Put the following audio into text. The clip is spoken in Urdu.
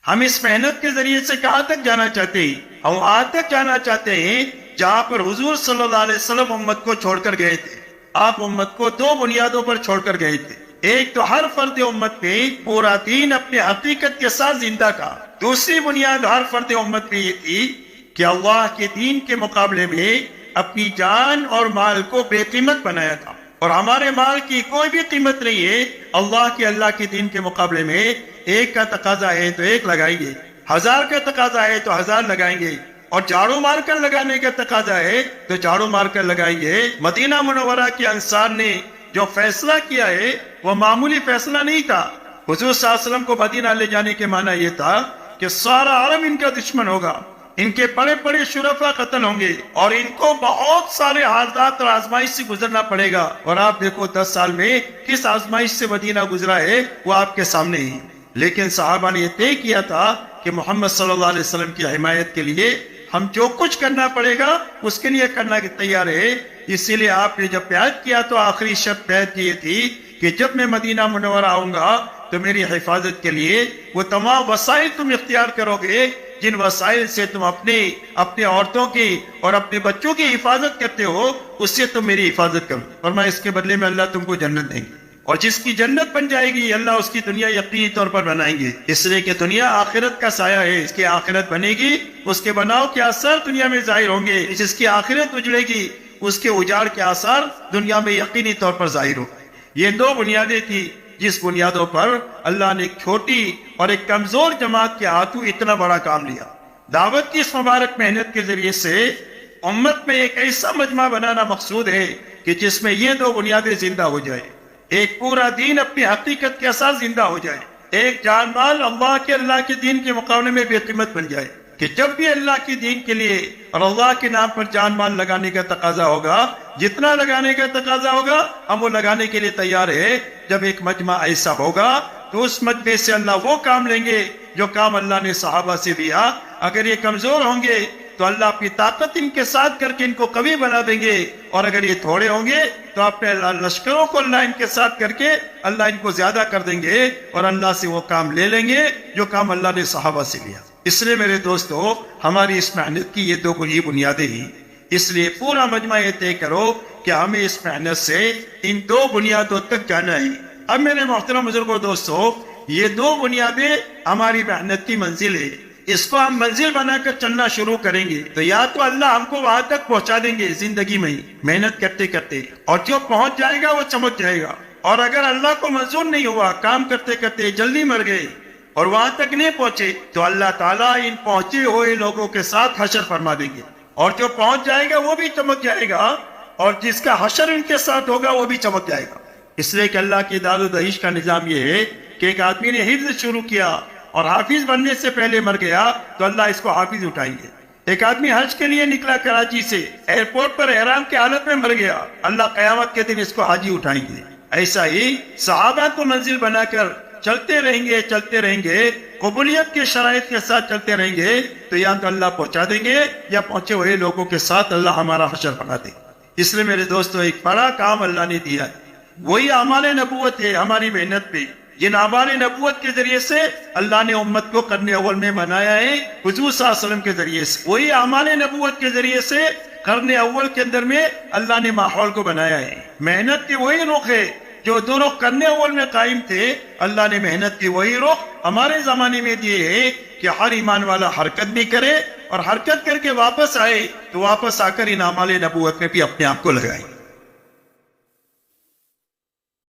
ہم اس محنت کے ذریعے سے کہاں تک جانا چاہتے ہیں؟ ہم وہاں تک جانا چاہتے ہیں جہاں پر حضور صلی اللہ علیہ وسلم امت کو چھوڑ کر گئے تھے۔ آپ امت کو دو بنیادوں پر چھوڑ کر گئے تھے۔ ایک تو ہر فرد امت میں پورا دین اپنے حقیقت کے ساتھ زندہ کا، دوسری بنیاد ہر فرد امت میں یہ تھی کہ اللہ کے دین کے مقابلے میں اپنی جان اور مال کو بے قیمت بنایا تھا، اور ہمارے مال کی کوئی بھی قیمت نہیں ہے اللہ کے دین کے مقابلے میں۔ ایک کا تقاضا ہے تو ایک لگائیں گے، 1000 کا تقاضا ہے تو 1000 لگائیں گے، اور جھاڑو مار کر لگانے کا تقاضا ہے تو جھاڑو مار کر لگائیں گے۔ مدینہ منورہ کے انصار نے جو فیصلہ کیا ہے وہ معمولی فیصلہ نہیں تھا۔ حضور صلی اللہ علیہ وسلم کو مدینہ لے جانے کے معنی یہ تھا کہ سارا عالم ان کا دشمن ہوگا، ان کے بڑے بڑے شرفا قتل ہوں گے، اور ان کو بہت سارے حالات اور آزمائش سے گزرنا پڑے گا۔ اور آپ دیکھو 10 سال میں کس آزمائش سے مدینہ گزرا ہے وہ آپ کے سامنے ہی۔ لیکن صحابہ نے یہ طے کیا تھا کہ محمد صلی اللہ علیہ وسلم کی حمایت کے لیے ہم جو کچھ کرنا پڑے گا اس کے لیے کرنا تیار ہے۔ اسی لیے آپ نے جب بیعت کیا تو آخری شب بیعت کی تھی کہ جب میں مدینہ منورہ آؤں گا تو میری حفاظت کے لیے وہ تمام وسائل تم اختیار کرو گے جن وسائل سے تم اپنے عورتوں کی اور اپنے بچوں کی حفاظت کرتے ہو، اس سے تم میری حفاظت کرو، فرمایا اس کے بدلے میں اللہ تم کو جنت دیں گے، اور جس کی جنت بن جائے گی اللہ اس کی دنیا یقینی طور پر بنائیں گے، اس لیے کہ دنیا آخرت کا سایہ ہے، اس کی آخرت بنے گی، اس کے بناؤ کے اثر دنیا میں ظاہر ہوں گے، جس کی آخرت اجڑے گی اس کے اجاڑ کے آثار دنیا میں یقینی طور پر ظاہر ہوں۔ یہ دو بنیادیں تھی جس بنیادوں پر اللہ نے ایک چھوٹی اور ایک کمزور جماعت کے ہاتھوں اتنا بڑا کام لیا۔ دعوت کی اس مبارک محنت کے ذریعے سے امت میں ایک ایسا مجمع بنانا مقصود ہے کہ جس میں یہ دو بنیادیں زندہ ہو جائے، ایک پورا دین اپنی حقیقت کے ساتھ زندہ ہو جائے، ایک جان مال اللہ کے دین کے مقابلے میں بے قیمت بن جائے، کہ جب بھی اللہ کے دین کے لیے اور اللہ کے نام پر جان مال لگانے کا تقاضا ہوگا، جتنا لگانے کا تقاضا ہوگا ہم وہ لگانے کے لیے تیار ہے۔ جب ایک مجمع ایسا ہوگا تو اس مجمع سے اللہ وہ کام لیں گے جو کام اللہ نے صحابہ سے دیا۔ اگر یہ کمزور ہوں گے تو اللہ اپنی طاقت ان کے ساتھ کر کے ان کو قوی بنا دیں گے، اور اگر یہ تھوڑے ہوں گے تو اپنے لشکروں کو اللہ ان کے ساتھ کر کے اللہ ان کو زیادہ کر دیں گے، اور اللہ سے وہ کام لے لیں گے جو کام اللہ نے صحابہ سے لیا۔ اس لیے میرے دوستو، ہماری اس محنت کی یہ دو بنیادیں ہی، اس لیے پورا مجمع یہ طے کرو کہ ہمیں اس محنت سے ان دو بنیادوں تک جانا ہے۔ اب میرے محترم بزرگوں دوستو، یہ دو بنیادیں ہماری محنت کی منزل ہے، اس کو ہم منزل بنا کر چلنا شروع کریں گے تو یا تو اللہ ہم کو وہاں تک پہنچا دیں گے زندگی میں ہی محنت کرتے کرتے، اور جو پہنچ جائے گا وہ چمک جائے گا، اور اگر اللہ کو منظور نہیں ہوا، کام کرتے کرتے جلدی مر گئے اور وہاں تک نہیں پہنچے، تو اللہ تعالیٰ ان پہنچے ہوئے لوگوں کے ساتھ حشر فرما دیں گے، اور جو پہنچ جائے گا وہ بھی چمک جائے گا، اور جس کا حشر ان کے ساتھ ہوگا وہ بھی چمک جائے گا۔ اس لیے کہ اللہ کی داد و دہیش کا نظام یہ ہے کہ ایک آدمی نے حفظ شروع کیا اور حافظ بننے سے پہلے مر گیا تو اللہ اس کو حافظ اٹھائیں گے۔ ایک آدمی حج کے لیے نکلا کراچی سے، ایئرپورٹ پر احرام کی حالت میں مر گیا، اللہ قیامت کے دن اس کو حاجی اٹھائیں گے۔ ایسا ہی صحابہ کو منزل بنا کر چلتے رہیں گے، قبولیت کے شرائط کے ساتھ چلتے رہیں گے تو یا تو اللہ پہنچا دیں گے یا پہنچے ہوئے لوگوں کے ساتھ اللہ ہمارا حشر بنا دے۔ اس لیے میرے دوستو، ایک بڑا کام اللہ نے دیا ہے، وہی اعمال نبوت ہے ہماری محنت پہ، جن اعمال نبوت کے ذریعے سے اللہ نے امت کو قرن اول میں بنایا ہے حضور صلی اللہ علیہ وسلم کے ذریعے سے، وہی اعمال نبوت کے ذریعے سے قرن اول کے اندر میں اللہ نے ماحول کو بنایا ہے۔ محنت کے وہی رخ ہے جو دونوں قرن اول میں قائم تھے، اللہ نے محنت کی وہی رخ ہمارے زمانے میں دیے ہے کہ ہر ایمان والا حرکت بھی کرے، اور حرکت کر کے واپس آئے تو واپس آ کر ان اعمال نبوت میں بھی اپنے آپ کو لگائے۔